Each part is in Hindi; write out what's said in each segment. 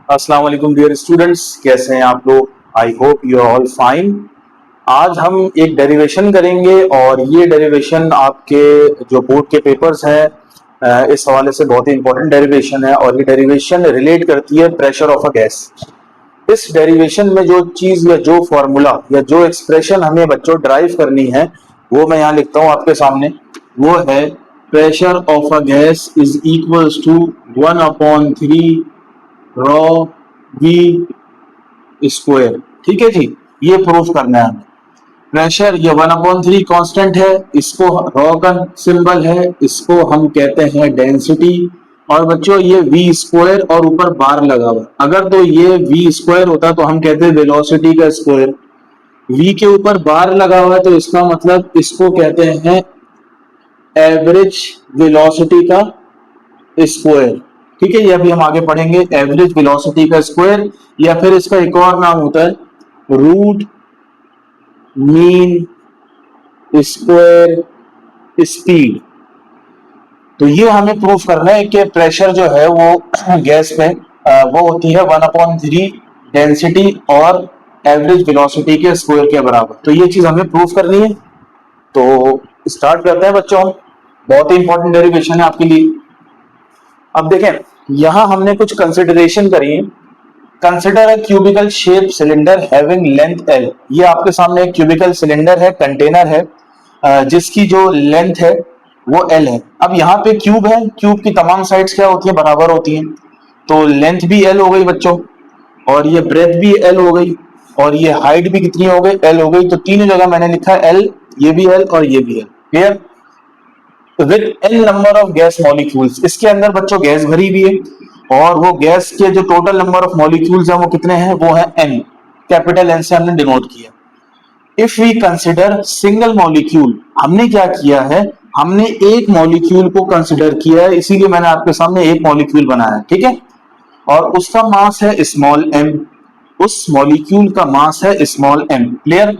अस्सलाम वालेकुम डियर स्टूडेंट्स, कैसे हैं आप लोग। I hope you are all fine. आज हम एक डेरिवेशन करेंगे और ये डेरिवेशन आपके जो बोर्ड के पेपर्स हैं इस हवाले से बहुत ही इंपॉर्टेंट डेरिवेशन है और ये डेरिवेशन रिलेट करती है प्रेशर ऑफ अ गैस। इस डेरिवेशन में जो चीज या जो फॉर्मूला या जो एक्सप्रेशन हमें बच्चों ड्राइव करनी है वो मैं यहाँ लिखता हूँ आपके सामने। वो है pressure of a gas is equals to 1/3 rho v square. ठीक है जी, ये प्रूफ करना है हमें। प्रेशर ये 1/3 कांस्टेंट है, इसको रॉ का सिंबल है, इसको हम कहते हैं डेंसिटी। और बच्चों ये वी स्क्वायर और ऊपर बार लगा हुआ, अगर तो ये वी स्क्वायर होता तो हम कहते हैं वेलोसिटी का स्क्वायर। वी के ऊपर बार लगा हुआ है तो इसका मतलब इसको कहते हैं एवरेज वेलोसिटी का स्क्वायर। ठीक है, ये अभी हम आगे पढ़ेंगे। एवरेज वेलोसिटी का स्क्वायर या फिर इसका एक और नाम होता है रूट मीन स्क्वायर स्पीड। तो ये हमें प्रूफ करना है कि प्रेशर जो है वो गैस में वो होती है 1/3 डेंसिटी और एवरेज वेलोसिटी के स्क्वायर के बराबर। तो ये चीज हमें प्रूफ करनी है। तो स्टार्ट करते हैं बच्चों, बहुत ही इंपॉर्टेंट डेरिवेशन है आपके लिए। अब देखें, यहां हमने कुछ कंसिडरेशन करी है। Consider a cubical shape cylinder having length L. ये आपके सामने एक क्यूबिकल सिलेंडर है, कंटेनर है जिसकी जो लेंथ है वो एल है। अब यहाँ पे क्यूब है, क्यूब की तमाम साइड्स क्या होती है, बराबर होती हैं। तो लेंथ भी एल हो गई बच्चों, और ये ब्रेथ भी एल हो गई, और ये हाइट भी कितनी हो गई, एल हो गई। तो तीनों जगह मैंने लिखा है एल, ये भी एल और ये भी L. Clear. With N number of gas molecules, इसके अंदर बच्चों गैस भरी हुई है और वो गैस के जो टोटल नंबर ऑफ मॉलिक्यूल्स हैं वो कितने हैं, वो है एन। कैपिटल एन से हमने डिनोट किया। If we consider single molecule, हमने क्या किया है, हमने एक मॉलिक्यूल को कंसिडर किया है, इसीलिए मैंने आपके सामने एक मॉलिक्यूल बनाया है। ठीक है, और उसका मास है स्मॉल एम, उस मॉलिक्यूल का मास है small m. Clear.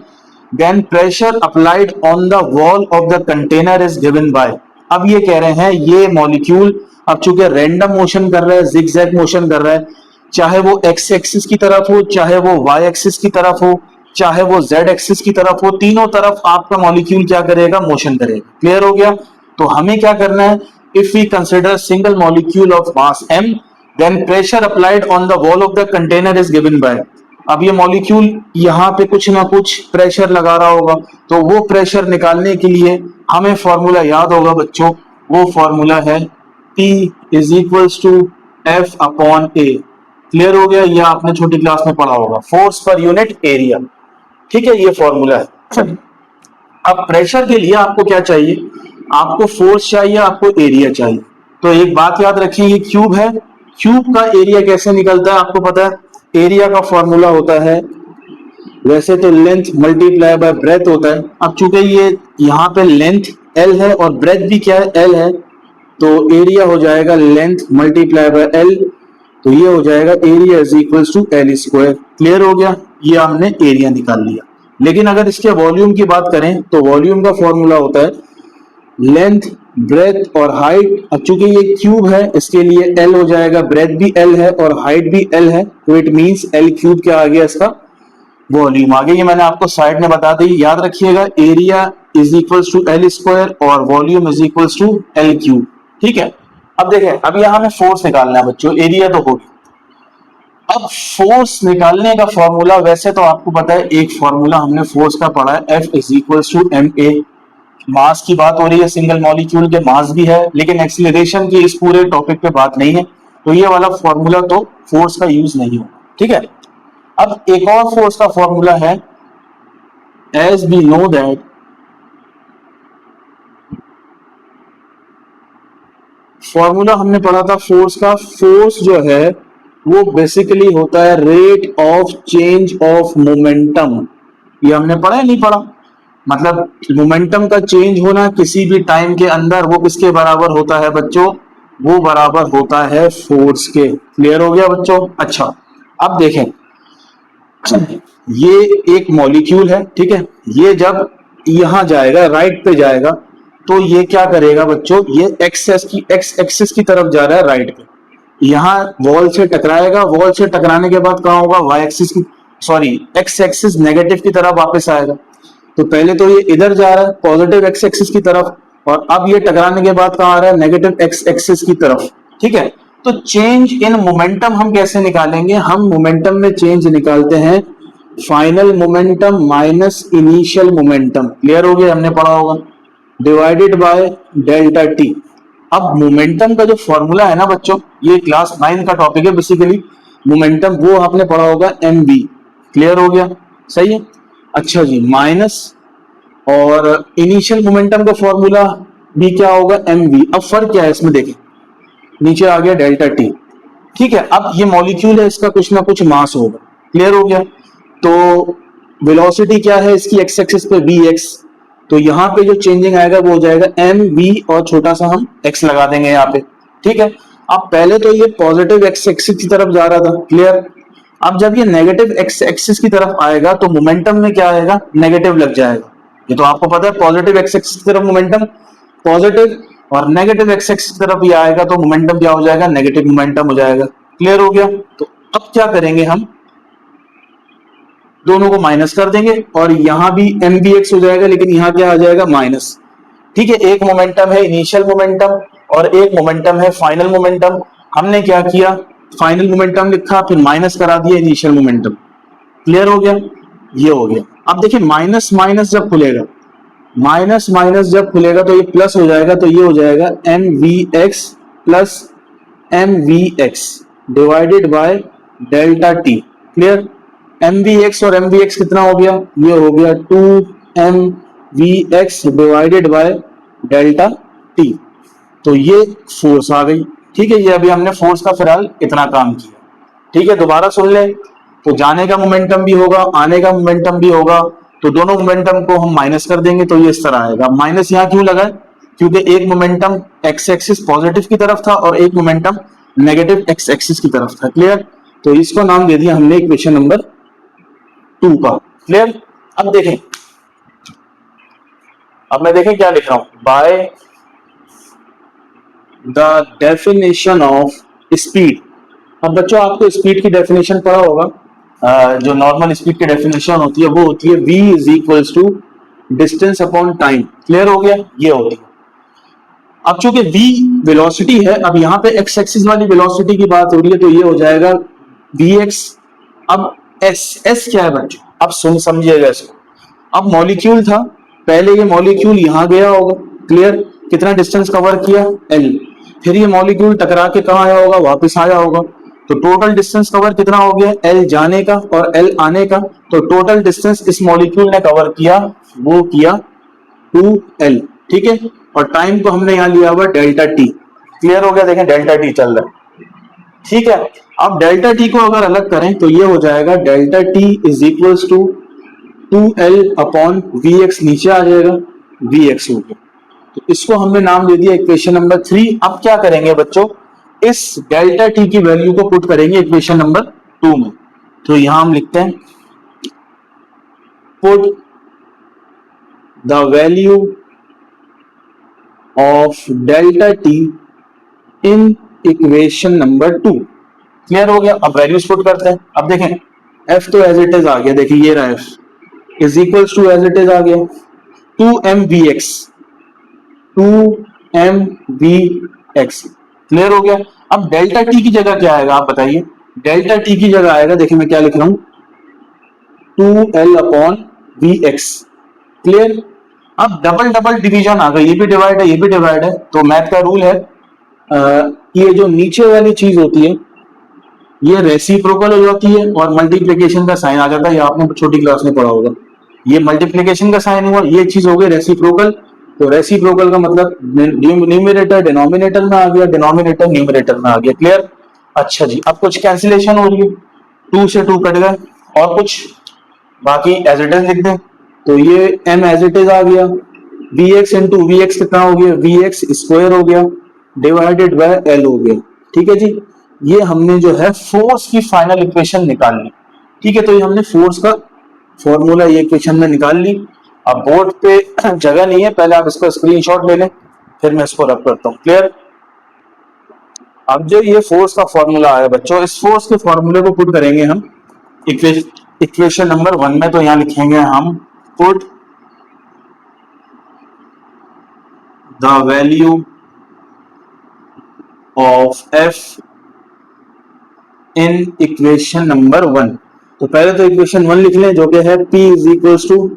Then pressure applied on the wall of the container is given by. अब ये कह रहे हैं ये मॉलिक्यूल अब चूंकि रैंडम मोशन कर रहा है, जिगजैग मोशन कर रहा है, चाहे वो एक्स एक्सिस की तरफ हो, चाहे वो वाई एक्सिस की तरफ हो, चाहे वो जेड एक्सिस की तरफ हो, तीनों तरफ आपका मॉलिक्यूल क्या करेगा, मोशन करेगा। क्लियर हो गया। तो हमें क्या करना है, if we consider single molecule of mass m, then pressure applied on the wall of the container is given by. अब ये मॉलिक्यूल यहाँ पे कुछ ना कुछ प्रेशर लगा रहा होगा, तो वो प्रेशर निकालने के लिए हमें फॉर्मूला याद होगा बच्चों। वो फॉर्मूला है P is equals to F/A। Clear हो गया, ये आपने छोटी क्लास में पढ़ा होगा, फोर्स पर यूनिट एरिया। ठीक है, ये फॉर्मूला है। अब प्रेशर के लिए आपको क्या चाहिए, आपको फोर्स चाहिए, आपको एरिया चाहिए। तो एक बात याद रखिए, ये क्यूब है, क्यूब का एरिया कैसे निकलता है आपको पता है। एरिया का फॉर्मूला होता है वैसे तो लेंथ मल्टीप्लाई बाय ब्रेथ होता है। अब चूंकि ये यहाँ पे लेंथ एल है और ब्रेथ भी क्या है, एल है, तो एरिया हो जाएगा लेंथ मल्टीप्लाई बाय एल। तो ये हो जाएगा area is equals to L square. Clear हो गया, ये हमने एरिया निकाल लिया। लेकिन अगर इसके वॉल्यूम की बात करें तो वॉल्यूम का फॉर्मूला होता है लेंथ ब्रेथ और हाइट। अब चूंकि ये क्यूब है इसके लिए एल हो जाएगा, ब्रेथ भी एल है और हाइट भी एल है, तो इट मींस एल क्यूब क्या आ गया, इसका वॉल्यूम आ गया। ये मैंने आपको साइड में बता दी, याद रखिएगा area is equals to L square और volume is equals to L cube. ठीक है। अब देखें, अब यहां हमें फोर्स निकालना है बच्चों, एरिया तो होगी। अब फोर्स निकालने का फॉर्मूला वैसे तो आपको पता है, एक फॉर्मूला हमने फोर्स का पढ़ा है, F is equals to ma। Mass की बात हो रही है, सिंगल मॉलिक्यूल के मास भी है, लेकिन एक्सीलरेशन की इस पूरे टॉपिक पे बात नहीं है, तो ये वाला फॉर्मूला तो फोर्स का यूज नहीं होगा। ठीक है। अब एक और फोर्स का फॉर्मूला है, as we know that formula हमने पढ़ा था फोर्स का, फोर्स जो है वो बेसिकली होता है rate of change of momentum. ये हमने पढ़ा है, नहीं पढ़ा, मतलब मोमेंटम का चेंज होना किसी भी टाइम के अंदर वो किसके बराबर होता है बच्चों, वो बराबर होता है फोर्स के। क्लियर हो गया बच्चों। अच्छा, अब देखें, ये एक मॉलिक्यूल है, ठीक है, ये जब यहां जाएगा, राइट पे जाएगा, तो ये क्या करेगा बच्चों, ये एक्स एक्सिस की तरफ जा रहा है, राइट पे। यहाँ वॉल से टकराएगा, वॉल से टकराने के बाद कहाँ होगा, वाई एक्सिस की सॉरी एक्स एक्सिस नेगेटिव की तरफ वापस आएगा। तो पहले तो ये इधर जा रहा है पॉजिटिव एक्स एक्सिस की तरफ, और अब ये टकराने के बाद कहाँ आ रहा है, नेगेटिव एक्स एक्सिस की तरफ। ठीक है, तो चेंज इन मोमेंटम हम कैसे निकालेंगे, हम मोमेंटम में चेंज निकालते हैं final momentum minus initial momentum. Clear हो गया, हमने पढ़ा होगा, डिवाइडेड बाय डेल्टा टी। अब मोमेंटम का जो फॉर्मूला है ना बच्चों, ये क्लास 9 का टॉपिक है बेसिकली मोमेंटम, वो आपने पढ़ा होगा एम वी। क्लियर हो गया, सही है। अच्छा जी, माइनस और इनिशियल मोमेंटम का फॉर्मूला भी क्या होगा, एम वी। अब फर्क क्या है इसमें देखें, नीचे आ गया डेल्टा टी। ठीक है, अब ये मॉलिक्यूल है, इसका कुछ ना कुछ मास होगा। क्लियर हो गया, तो वेलोसिटी क्या है इसकी, एक्स एक्सिस पे वी एक्स, तो यहाँ पे जो चेंजिंग आएगा वो हो जाएगा एम वी और छोटा सा हम एक्स लगा देंगे यहाँ पे। ठीक है, अब पहले तो ये पॉजिटिव एक्स एक्सिस की तरफ जा रहा था। क्लियर, अब जब ये नेगेटिव एक्स एक्सिस की तरफ आएगा तो मोमेंटम में क्या आएगा, नेगेटिव लग जाएगा। ये तो आपको पता है, पॉजिटिव एक्स एक्सिस की तरफ मोमेंटम पॉजिटिव, और नेगेटिव एक्स एक्सिस की तरफ ये आएगा तो मोमेंटम क्या हो जाएगा, नेगेटिव मोमेंटम हो जाएगा। क्लियर हो गया, तो अब क्या करेंगे, हम दोनों को माइनस कर देंगे और यहां भी एम बी एक्स हो जाएगा, लेकिन यहां क्या आ जाएगा, माइनस। ठीक है, एक मोमेंटम है इनिशियल मोमेंटम और एक मोमेंटम है फाइनल मोमेंटम। हमने क्या किया, फाइनल मोमेंटम लिखा, फिर माइनस करा दिया इनिशियल मोमेंटम। क्लियर हो गया, ये हो गया। अब देखिए माइनस माइनस जब खुलेगा, माइनस माइनस जब खुलेगा तो ये प्लस हो जाएगा, तो ये हो जाएगा m we x plus m we x divided by delta t. Clear, m we x और एम वी एक्स कितना हो गया, ये हो गया 2 m we x divided by delta t. तो ये फोर्स आ गई। ठीक है, ये अभी हमने फोर्स का फिलहाल इतना काम किया। ठीक है, दोबारा सुन ले, तो जाने का मोमेंटम भी होगा, आने का मोमेंटम भी होगा, तो दोनों मोमेंटम को हम माइनस कर देंगे तो ये इस तरह आएगा। माइनस यहाँ क्यों लगा है, क्योंकि एक मोमेंटम एक्स एक्सिस पॉजिटिव की तरफ था और एक मोमेंटम नेगेटिव एक्स एक्सिस की तरफ था। क्लियर, तो इसको नाम दे दिया हमने इक्वेशन नंबर 2 का। क्लियर, अब देखें, अब मैं देखें क्या लिख रहा हूं, bye the definition of speed. अब बच्चों आपको स्पीड की डेफिनेशन पढ़ा होगा, जो नॉर्मल स्पीड की डेफिनेशन होती है वो होती है v is equals to distance upon time. Clear हो गया, ये होती है। अब चूंकि v वेलोसिटी है, अब यहाँ पे x एक्सिस वाली वेलोसिटी की बात हो रही है, तो ये हो जाएगा vx। अब s क्या है बच्चों, अब सुन समझिएगा इसको। अब मॉलिक्यूल था, पहले ये मॉलिक्यूल यहाँ गया होगा। क्लियर, कितना डिस्टेंस कवर किया, l। फिर ये मॉलिक्यूल टकरा के कहाँ आया होगा, वापस आया होगा। तो टोटल डिस्टेंस कवर कितना हो गया, L जाने का और L आने का। तो टोटल डिस्टेंस इस मॉलिक्यूल ने कवर किया, वो किया 2L। ठीक है, और टाइम को हमने यहाँ लिया हुआ डेल्टा टी। क्लियर हो गया, देखें डेल्टा टी चल रहा है। ठीक है, अब डेल्टा टी को अगर अलग करें तो ये हो जाएगा delta t is equals to 2L upon v x, नीचे आ जाएगा वी एक्स हो गया। तो इसको हमने नाम दे दिया इक्वेशन नंबर 3। अब क्या करेंगे बच्चों, इस डेल्टा टी की वैल्यू को पुट करेंगे इक्वेशन नंबर 2 में। तो यहां हम लिखते हैं put the value of delta T in equation number 2। Clear हो गया, अब वैल्यूज पुट करते हैं। अब देखें एफ तो एज इट इज आ गया, देखिए ये रहा F is equals to as it is आ गया 2m vx, 2m vx। Clear हो गया, अब डेल्टा टी की जगह क्या आएगा आप बताइए, डेल्टा टी की जगह आएगा, देखिए मैं क्या लिख रहा हूं 2L अपॉन vx। क्लियर, अब डबल डबल डिवीजन आ गई, ये भी डिवाइड है ये भी डिवाइड है, तो मैथ का रूल है ये जो नीचे वाली चीज होती है ये रेसिप्रोकल हो जाती है और मल्टीप्लिकेशन का साइन आ जाता है, ये आपने छोटी क्लास में पढ़ा होगा। ये मल्टीप्लिकेशन का साइन हुआ, ये चीज हो गई रेसिप्रोकल। तो रेसिप्रोकल का मतलब न्यूमरेटर डिनोमिनेटर में आ गया, डिनोमिनेटर न्यूमरेटर में आ गया। क्लियर, अच्छा जी, अब कुछ कैंसिलेशन हो रही है, 2 से 2 कट गए और कुछ बाकी एज इट इज लिख दें। तो ये m एज इट इज आ गया, vx इंटू वी एक्स कितना हो गया, vx स्क्वायर हो गया डिवाइडेड बाय l हो गया। ठीक है जी, ये हमने जो है फोर्स की फाइनल इक्वेशन निकाल ली। ठीक है, तो ये हमने फोर्स का फॉर्मूला ये इक्वेशन में निकाल ली। अब बोर्ड पे जगह नहीं है, पहले आप इसको स्क्रीनशॉट ले लें, फिर मैं इसको रब करता हूं। क्लियर, अब जो ये फोर्स का फॉर्मूला है बच्चों, इस फोर्स के फॉर्मूले को पुट करेंगे हम इक्वेशन नंबर 1 में। तो यहां लिखेंगे हम put the value of F in equation number 1। तो पहले तो इक्वेशन 1 लिख लें, जो कि है P is equals to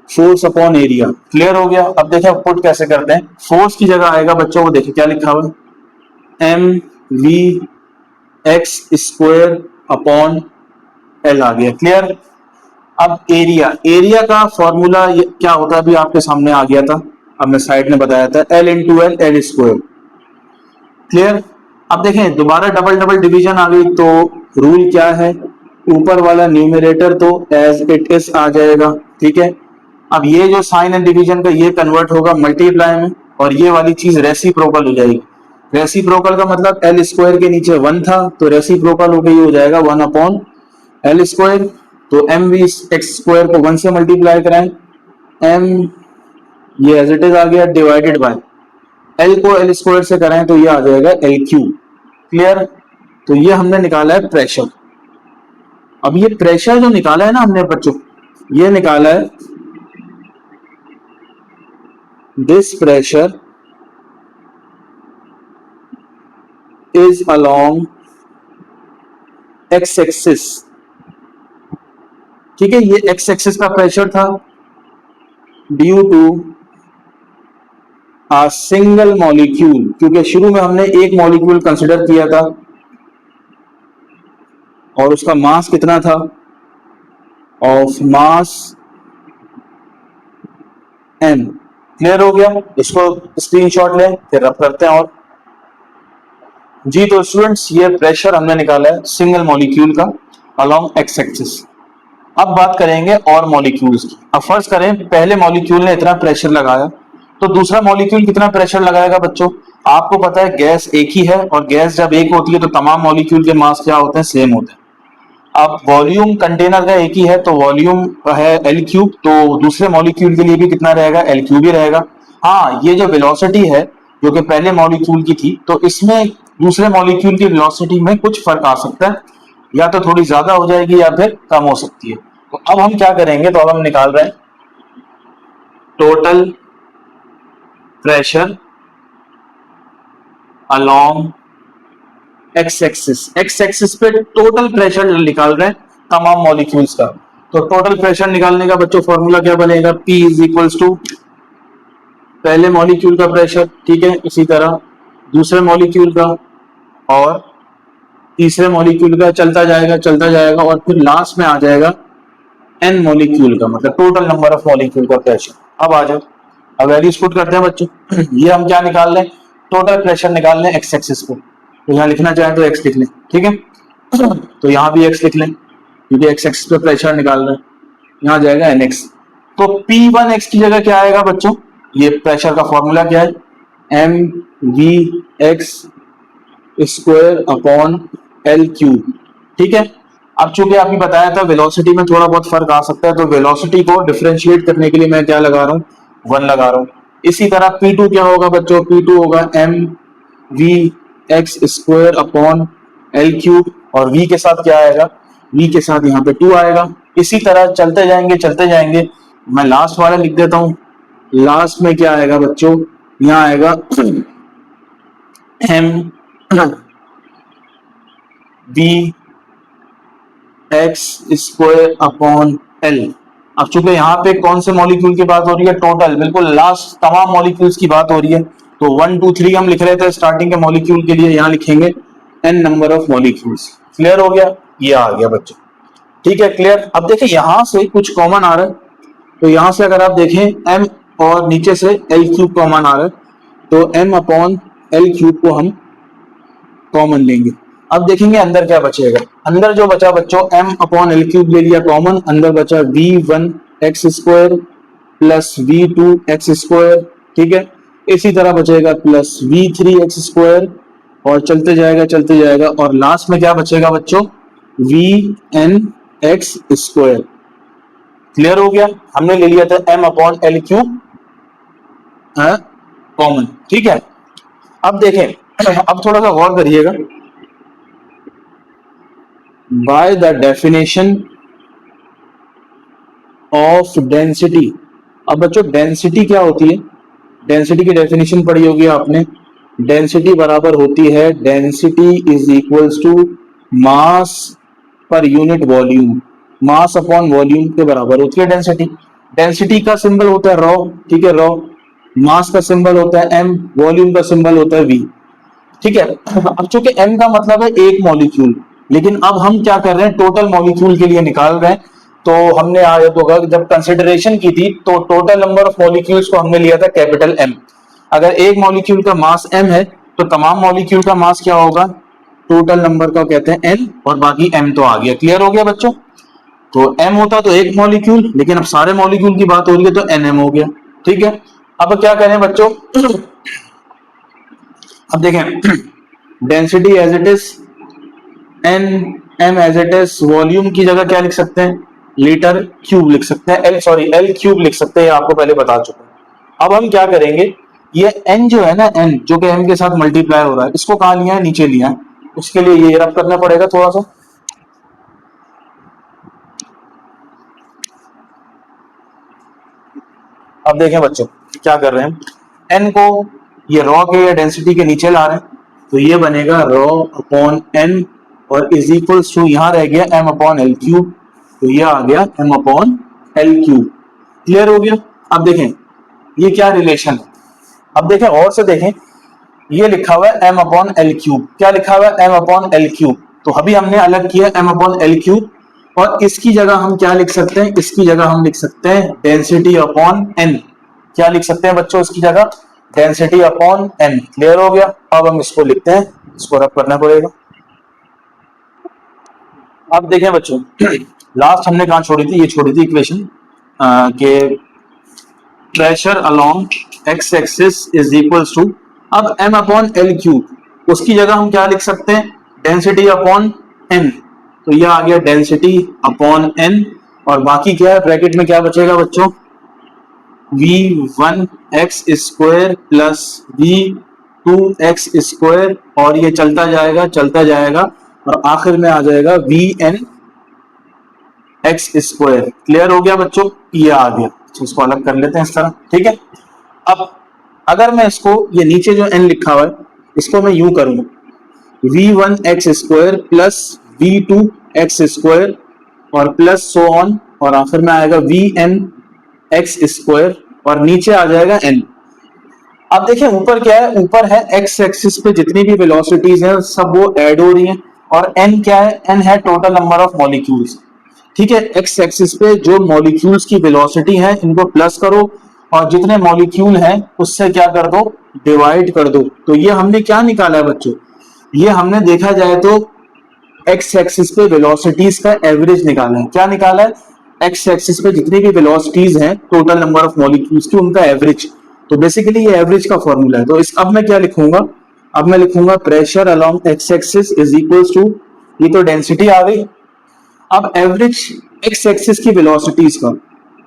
force upon area. Clear हो गया। अब देखिए पुट कैसे करते हैं। फोर्स की जगह आएगा बच्चों, वो देखिए क्या लिखा हुआ है, M we x square upon L आ गया। क्लियर। अब एरिया, एरिया का फॉर्मूला क्या होता है अभी आपके सामने आ गया था, अब मैं साइड में बताया था, L into L, L square. Clear. अब देखें दोबारा डबल डबल डिवीजन आ गई, तो रूल क्या है, ऊपर वाला न्यूमरेटर तो एज इट इज आ जाएगा। ठीक है। अब ये जो साइन एंड डिवीजन का ये कन्वर्ट होगा मल्टीप्लाई में, और ये वाली चीज रेसिप्रोकल हो जाएगी। रेसिप्रोकल का मतलब एल स्क्वायर के नीचे 1 था, तो रेसिप्रोकल होकर ये हो जाएगा 1 अपॉन एल स्क्वायर। तो एम वी एक्स स्क्वायर को 1 से मल्टीप्लाई कराएं, एम ये एज इट इज आ गया, डिवाइडेड बाय एल को एल स्क्वायर से कराएं तो ये आ जाएगा एल क्यू। क्लियर। तो ये हमने निकाला है प्रेशर। अब ये प्रेशर जो निकाला है ना हमने बच्चों, ये निकाला है, this pressure is along x axis. ठीक है, ये एक्स एक्सिस का प्रेशर था due to a single molecule, क्योंकि शुरू में हमने एक मॉलिक्यूल कंसिडर किया था और उसका मास कितना था, ऑफ मास एम। क्लियर हो गया। इसको स्क्रीनशॉट लें, फिर रफ करते हैं। और जी तो स्टूडेंट्स, ये प्रेशर हमने निकाला है सिंगल मॉलिक्यूल का अलोंग एक्स एक्सिस। अब बात करेंगे और मॉलिक्यूल्स की। अब फर्स्ट करें, पहले मॉलिक्यूल ने इतना प्रेशर लगाया, तो दूसरा मॉलिक्यूल कितना प्रेशर लगाएगा बच्चों। आपको पता है गैस एक ही है, और गैस जब एक होती है तो तमाम मॉलिक्यूल के मास क्या होते हैं, सेम होते हैं। अब वॉल्यूम कंटेनर का एक ही है, तो वॉल्यूम है एल क्यूब, तो दूसरे मॉलिक्यूल के लिए भी कितना रहेगा, एल क्यूब ही रहेगा। हाँ, ये जो वेलोसिटी है जो कि पहले मॉलिक्यूल की थी, तो इसमें दूसरे मॉलिक्यूल की वेलोसिटी में कुछ फर्क आ सकता है, या तो थोड़ी ज्यादा हो जाएगी या फिर कम हो सकती है। तो अब हम क्या करेंगे, तो अब हम निकाल रहे हैं total pressure along x axis. X axis पे टोटल प्रेशर निकाल रहे हैं तमाम मॉलिक्यूल्स का। तो टोटल प्रेशर निकालने का बच्चों फॉर्मूला क्या बनेगा, P इज इक्वल्स टू पहले मॉलिक्यूल का प्रेशर, ठीक है, इसी तरह दूसरे मॉलिक्यूल का और तीसरे मॉलिक्यूल का, चलता जाएगा और फिर लास्ट में आ जाएगा एन मॉलिक्यूल का, मतलब टोटल नंबर ऑफ मॉलिक्यूल का प्रेशर। अब आ जाओ, अब वैल्यूज पुट करते हैं बच्चों। ये हम क्या निकाल लें, टोटल प्रेशर निकाल लें एक्स एक्सिस पे। तो यहाँ लिखना चाहें तो एक्स लिख लें, ठीक है। तो यहाँ भी एक्स लिख लें, क्योंकि एक्स एक्सिस पे प्रेशर निकाल रहे हैं। यहाँ जाएगा एन एक्स। तो P1x की जगह क्या आएगा बच्चों, ये प्रेशर का फॉर्मूला क्या है, M we x square upon L cube. ठीक है। अब चूंकि आपने बताया था वेलोसिटी में थोड़ा बहुत फर्क आ सकता है, तो वेलोसिटी को डिफरेंशिएट करने के लिए मैं क्या लगा रहा हूँ, 1 लगा रहा हूँ। इसी तरह P2 क्या होगा बच्चों, P2 होगा m we x square upon L cube, और V के साथ क्या आएगा, V के साथ यहाँ पे 2 आएगा। इसी तरह चलते जाएंगे। मैं लास्ट वाला लिख देता हूँ। लास्ट में क्या आएगा बच्चों, यहाँ आएगा m we x square upon L. अब चूंकि यहाँ पे कौन से मॉलिक्यूल की बात हो रही है, टोटल, बिल्कुल लास्ट तमाम मॉलिक्यूल्स की बात हो रही है। तो 1 2 3 हम लिख रहे थे स्टार्टिंग के मॉलिक्यूल के लिए, यहाँ लिखेंगे N number of molecules. Clear हो गया, ये आ गया बच्चों। ठीक है, क्लियर। अब देखिए यहां से कुछ कॉमन आ रहा है, तो यहां से अगर आप देखें एम और नीचे से एल क्यूब कॉमन आ रहा है, तो एम अपॉन एल क्यूब को हम कॉमन लेंगे। अब देखेंगे अंदर क्या बचेगा। अंदर जो बचा बच्चों, एम अपॉन एल क्यूब ले लिया कॉमन, अंदर बचा V1 x square plus V2 x square. ठीक है। इसी तरह बचेगा प्लस V3 एक्स स्क्वायर, और चलते जाएगा और लास्ट में क्या बचेगा बच्चों, VN एक्स स्क्वायर। क्लियर हो गया। हमने ले लिया था m upon L cube common. ठीक है। अब देखें अब थोड़ा सा गौर करिएगा। By the definition of density. अब बच्चों डेंसिटी क्या होती है? डेंसिटी की डेफिनेशन पढ़ी होगी आपने। डेंसिटी बराबर होती है, density is equals to mass per unit volume, mass upon volume के बराबर होती है डेंसिटी। डेंसिटी का सिंबल होता है रॉ, ठीक है, रॉ। मास का सिंबल होता है एम, वॉल्यूम का सिंबल होता है वी, ठीक है। अब चूंकि एम का मतलब है एक मॉलिक्यूल, लेकिन अब हम क्या कर रहे हैं, टोटल मॉलिक्यूल के लिए निकाल रहे हैं। तो हमने आज होगा जब कंसिडरेशन की थी तो टोटल नंबर ऑफ मॉलिक्यूल्स को हमने लिया था कैपिटल एम। अगर एक मॉलिक्यूल का मास एम है तो तमाम मॉलिक्यूल का मास क्या होगा, टोटल नंबर का कहते हैं एन, और बाकी एम तो आ गया। क्लियर हो गया बच्चों? तो एम होता तो एक मॉलिक्यूल, लेकिन अब सारे मॉलिक्यूल की बात हो रही है तो एन एम हो गया, ठीक है। अब क्या करें बच्चों, अब देखें density as it is N, m as it is, volume की जगह क्या लिख सकते हैं, लीटर क्यूब लिख सकते हैं, एल सॉरी एल क्यूब लिख सकते हैं, आपको पहले बता चुका हूं। अब हम क्या करेंगे, ये एन जो है ना, एन जो कि एम के साथ मल्टीप्लाई हो रहा है, इसको कहां लिया है, नीचे लिया है। उसके लिए ये रब करना पड़ेगा थोड़ा सा। अब देखें बच्चों क्या कर रहे हैं, एन को ये रॉ के या डेंसिटी के नीचे ला रहे हैं, तो ये बनेगा रॉ अपॉन एन और इज इक्वल्स टू, यहां रह गया एम अपॉन एल क्यूब, तो ये आ गया m upon L cube. Clear हो गया? अब देखें ये क्या रिलेशन है, अब देखें और से देखें, ये लिखा हुआ है एम अपॉन एल क्यूब, क्या लिखा हुआ है, एम अपॉन एल क्यूब। तो अभी हमने अलग किया एम अपॉन एल क्यूब, और इसकी जगह हम क्या लिख सकते हैं, इसकी जगह हम लिख सकते हैं डेंसिटी अपॉन एन। क्या लिख सकते हैं बच्चों इसकी जगह, डेंसिटी अपॉन एन। क्लियर हो गया? अब हम इसको लिखते हैं, इसको रब करना पड़ेगा। अब देखें बच्चों लास्ट हमने कहां छोड़ी थी, ये छोड़ी थी इक्वेशन के pressure along x axis is equals to, अब एम अपॉन एल क्यूब, उसकी जगह हम क्या लिख सकते हैं, डेंसिटी अपॉन एन। तो यह आ गया डेंसिटी अपॉन एन, और बाकी क्या है, ब्रैकेट में क्या बचेगा बच्चों, v1 x square plus v2 x square, और ये चलता जाएगा चलता जाएगा, और आखिर में आ जाएगा vn एक्स स्क्वायर। क्लियर हो गया बच्चों? ये आ गया। तो इसको अलग कर लेते हैं इस तरह, ठीक है। अब अगर मैं इसको, ये नीचे जो n लिखा हुआ है, इसको मैं यूं करूंगा, v1 x square plus v2 x square और प्लस सो ऑन, और आखिर में आएगा vn एक्स स्क्वायर, और नीचे आ जाएगा n। अब देखिए ऊपर क्या है, ऊपर है एक्स एक्सिस पे जितनी भी वेलोसिटीज हैं सब वो ऐड हो रही हैं, और n क्या है, n है टोटल नंबर ऑफ मॉलिक्यूल्स, ठीक है। एक्स एक्सिस पे जो मॉलिक्यूल्स की वेलोसिटी है इनको प्लस करो, और जितने मॉलिक्यूल हैं उससे क्या कर दो, डिवाइड कर दो। तो ये हमने क्या निकाला है बच्चों, ये हमने देखा जाए तो एक्स एक्सिस पे वेलोसिटीज का एवरेज निकाला है। क्या निकाला है, एक्स एक्सिस पे जितनी भी वेलोसिटीज हैं टोटल नंबर ऑफ मॉलिक्यूल्स की, उनका एवरेज। तो बेसिकली ये एवरेज का फॉर्मूला है। तो इस अब मैं क्या लिखूंगा, अब मैं लिखूंगा pressure along x axis is equals to, ये तो डेंसिटी आ गई, अब एवरेज एक्स एक्सिस की वेलोसिटीज का,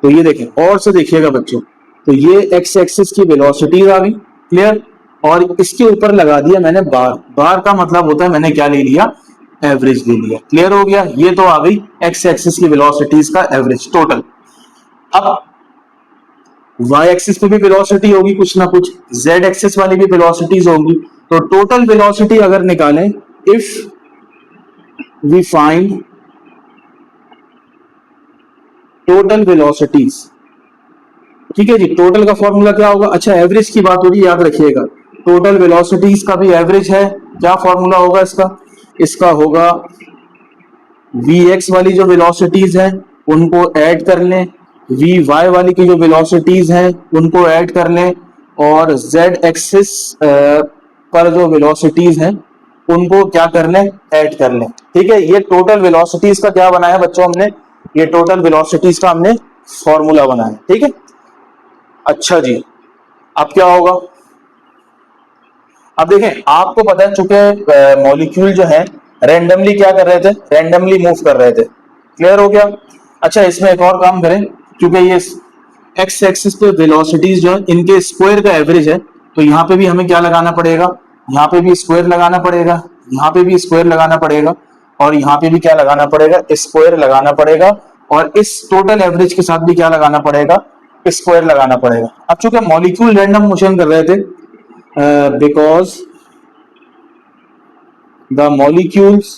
तो ये देखें और से देखिएगा बच्चों, तो ये एक्स एक्सिस की वेलोसिटीज आ गई। क्लियर? और इसके ऊपर लगा दिया मैंने बार, बार का मतलब होता है मैंने क्या ले लिया, एवरेज ले लिया। क्लियर हो गया? ये तो आ गई एक्स एक्सिस की वेलोसिटीज का एवरेज टोटल। अब वाई एक्सिस पे भी वेलोसिटी होगी कुछ ना कुछ, जेड एक्सिस वाली भी वेलोसिटीज होंगी, तो टोटल वेलोसिटी अगर निकालें, if we find total velocities, ठीक है जी, टोटल का फॉर्मूला क्या होगा, अच्छा एवरेज की बात हो रही है याद रखिएगा, टोटल वेलोसिटीज का भी एवरेज है, क्या फॉर्मूला होगा इसका, इसका होगा Vx वाली जो वेलोसिटीज है उनको ऐड कर लें, Vy वाली की जो वेलोसिटीज हैं उनको ऐड कर लें, और Z एक्सिस पर जो वेलोसिटीज हैं उनको क्या कर लें, ऐड कर लें। ठीक है, ये टोटल वेलोसिटीज का क्या बनाया बच्चों हमने, ये टोटल वेलोसिटीज का हमने फॉर्मूला बनाया। ठीक है, अच्छा जी, अब क्या होगा, अब देखें आपको पता है चूंकि मॉलिक्यूल जो है रैंडमली क्या कर रहे थे, रैंडमली मूव कर रहे थे। क्लियर हो गया? अच्छा इसमें एक और काम करें, क्योंकि ये एक्स एक्सिस पे वेलोसिटीज जो है इनके स्क्वायर का एवरेज है, तो यहाँ पे भी हमें क्या लगाना पड़ेगा, यहाँ पे भी स्क्वायर लगाना पड़ेगा, यहाँ पे भी स्क्वायर लगाना पड़ेगा, और यहाँ पे भी क्या लगाना पड़ेगा, स्क्वायर लगाना पड़ेगा, और इस टोटल एवरेज के साथ भी क्या लगाना पड़ेगा, स्क्वायर लगाना पड़ेगा। अब चूंकि मॉलिक्यूल रैंडम मोशन कर रहे थे, because the molecules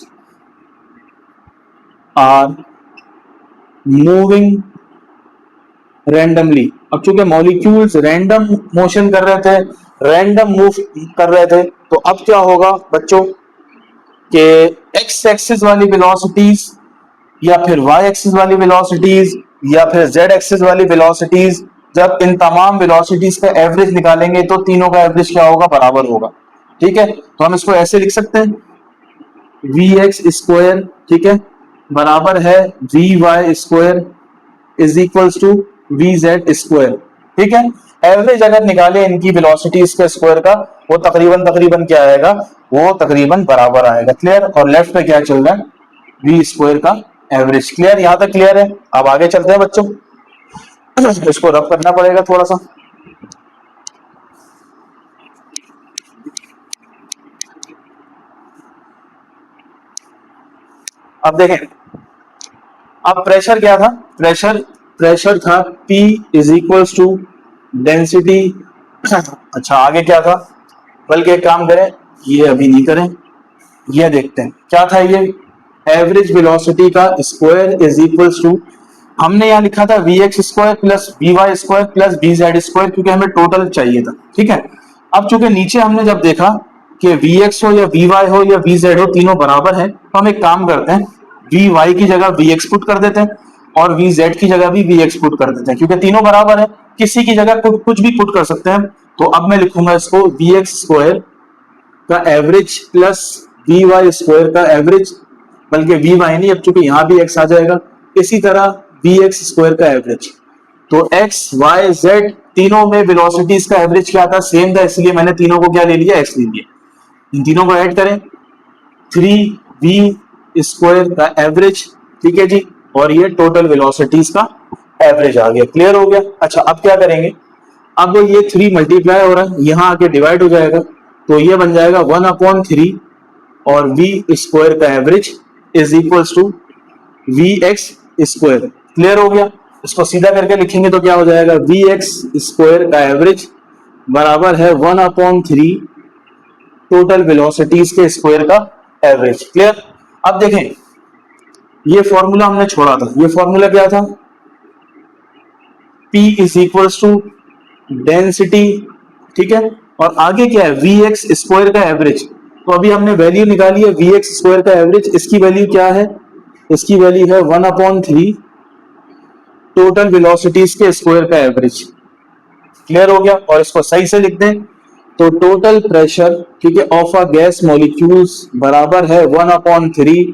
are moving randomly. अब चूंकि मॉलिक्यूल्स रैंडम मोशन कर रहे थे, रैंडम मूव कर रहे थे, तो अब क्या होगा बच्चों कि एक्स एक्सिस वाली वेलोसिटीज या फिर वाई एक्सिस वाली वेलोसिटीज या फिर जेड एक्सिस वाली वेलोसिटीज, जब इन तमाम वेलोसिटीज का एवरेज निकालेंगे तो तीनों का एवरेज क्या होगा, बराबर होगा। ठीक है, तो हम इसको ऐसे लिख सकते हैं, वी एक्स स्क्वायर, ठीक है, बराबर है v y square is equals to v z square. ठीक है, एवरेज अगर निकाले इनकी वेलोसिटीज का स्क्वायर का, वो तकरीबन क्या आएगा, वो तकरीबन बराबर आएगा। क्लियर, और लेफ्ट पे क्या चल रहा है, वी स्क्वायर का एवरेज। क्लियर, यहां तक क्लियर है। अब आगे चलते हैं बच्चों, इसको रब करना पड़ेगा थोड़ा सा। अब देखें, अब प्रेशर क्या था, प्रेशर था P is equals to density. अच्छा, आगे क्या था, बल्कि एक काम करें, ये अभी नहीं करें, ये देखते हैं क्या था। ये एवरेज वेलोसिटी का स्क्वायर इज इक्वल्स टू, हमने यहाँ लिखा था v x square plus v y square plus v z square, क्योंकि हमें टोटल चाहिए था। ठीक है, अब चूंकि नीचे हमने जब देखा कि वी एक्स हो या वी वाई हो या वी जेड हो, तीनों बराबर है, तो हम एक काम करते हैं, वी वाई की जगह वी एक्स पुट कर देते हैं और वी जेड की जगह भी वी एक्स पुट कर देते हैं, क्योंकि तीनों बराबर है, किसी की जगह कुछ भी पुट कर सकते हैं। तो अब मैं लिखूंगा इसको वी एक्स स्क्वायर का average plus v y square का एवरेज, बल्कि वी वाई नहीं, अब चूंकि यहां भी एक्स आ जाएगा, इसी तरह वी एक्स स्क्वायर का एवरेज। तो एक्स वाई जेड तीनों में वेलोसिटीज का एवरेज क्या था, सेम था, इसलिए मैंने तीनों को क्या ले लिया, एक्स ले लिया। इन तीनों को ऐड करें, 3v स्क्वायर का एवरेज, ठीक है जी, और ये टोटल वेलोसिटीज का एवरेज आ गया। क्लियर हो गया। अच्छा, अब क्या करेंगे, अब ये 3 मल्टीप्लाई हो रहा है, यहां आके डिवाइड हो जाएगा, तो ये बन जाएगा 1/3 और v स्क्वायर का average is equals to v x square. Clear हो गया। इसको सीधा करके लिखेंगे तो क्या हो जाएगा, वी एक्स स्क्वायर का एवरेज बराबर है 1/3 टोटल वेलोसिटीज के स्क्वायर का एवरेज। क्लियर। अब देखें, ये फॉर्मूला हमने छोड़ा था, ये फॉर्मूला क्या था, P is equals to density, ठीक है, और आगे क्या है, वी एक्स स्क्वायर का एवरेज। तो अभी हमने वैल्यू निकाली है वी एक्स स्क्वायर का एवरेज, इसकी वैल्यू क्या है, इसकी वैल्यू है 1/3 टोटल वेलोसिटीज के स्क्वायर का एवरेज। क्लियर हो गया। और इसको सही से लिख दें तो टोटल प्रेशर, ठीक है, ऑफ अ गैस मॉलिक्यूल्स बराबर है 1/3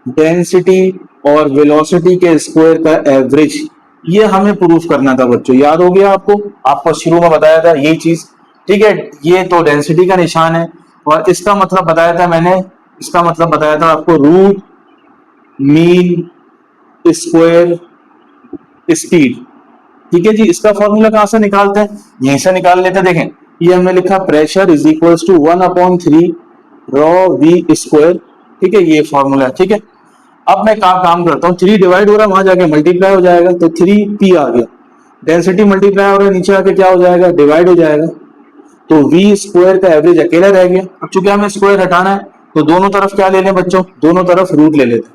डेंसिटी और वेलोसिटी के स्क्वायर का एवरेज। ये हमें प्रूफ करना था बच्चों, याद हो गया आपको शुरू में बताया था यही चीज। ठीक है, ये तो डेंसिटी का निशान है, और इसका मतलब बताया था मैंने, इसका मतलब बताया था आपको, रूट मीन स्क्वायर स्पीड। ठीक है जी, इसका फॉर्मूला कहां से निकालते हैं, यहीं से निकाल लेते हैं। देखें, ये हमने लिखा pressure is equals to 1/3 rho v square, ठीक है, ये फॉर्मूला है। ठीक है, अब मैं काम करता हूँ, 3 डिवाइड हो रहा है, वहां जाके मल्टीप्लाई हो जाएगा, तो 3p आ गया, डेंसिटी मल्टीप्लाई हो रहा है, नीचे आके क्या हो जाएगा, डिवाइड हो जाएगा, तो वी स्क्वायर का एवरेज अकेला रह गया। अब चूंकि हमें स्क्वायर हटाना है, तो दोनों तरफ क्या ले लें बच्चों, दोनों तरफ रूट ले लेते,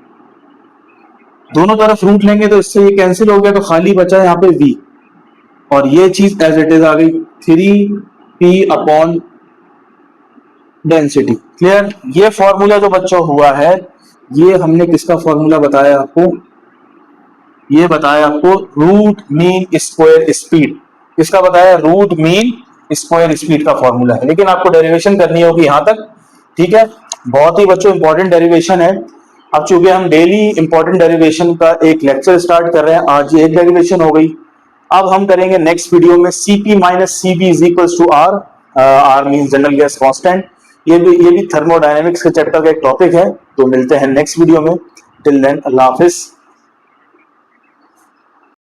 दोनों तरफ रूट लेंगे तो इससे ये कैंसिल हो गया, तो खाली बचा यहाँ पे v, और ये चीज एज इट इज आ गई 3p डेंसिटी। क्लियर। ये फॉर्मूला जो बच्चों हुआ है, ये हमने किसका फॉर्मूला बताया आपको, ये बताया आपको रूट मीन स्क्वायर स्पीड। किसका बताया, रूट मीन स्क्वायर स्पीड का फॉर्मूला है, लेकिन आपको डेरिवेशन करनी होगी यहां तक। ठीक है, बहुत ही बच्चों इंपॉर्टेंट डेरिवेशन है। अब चूंकि हम डेली इंपॉर्टेंट डेरिवेशन का एक लेक्चर स्टार्ट कर रहे हैं, आज ये एक डेरिवेशन हो गई। अब हम करेंगे नेक्स्ट वीडियो में Cp minus Cv is equals to R, R means general gas constant. ये भी थर्मोडायनेमिक्स के चैप्टर का एक टॉपिक है। तो मिलते हैं नेक्स्ट वीडियो में, टिल देन अल्लाह हाफिज।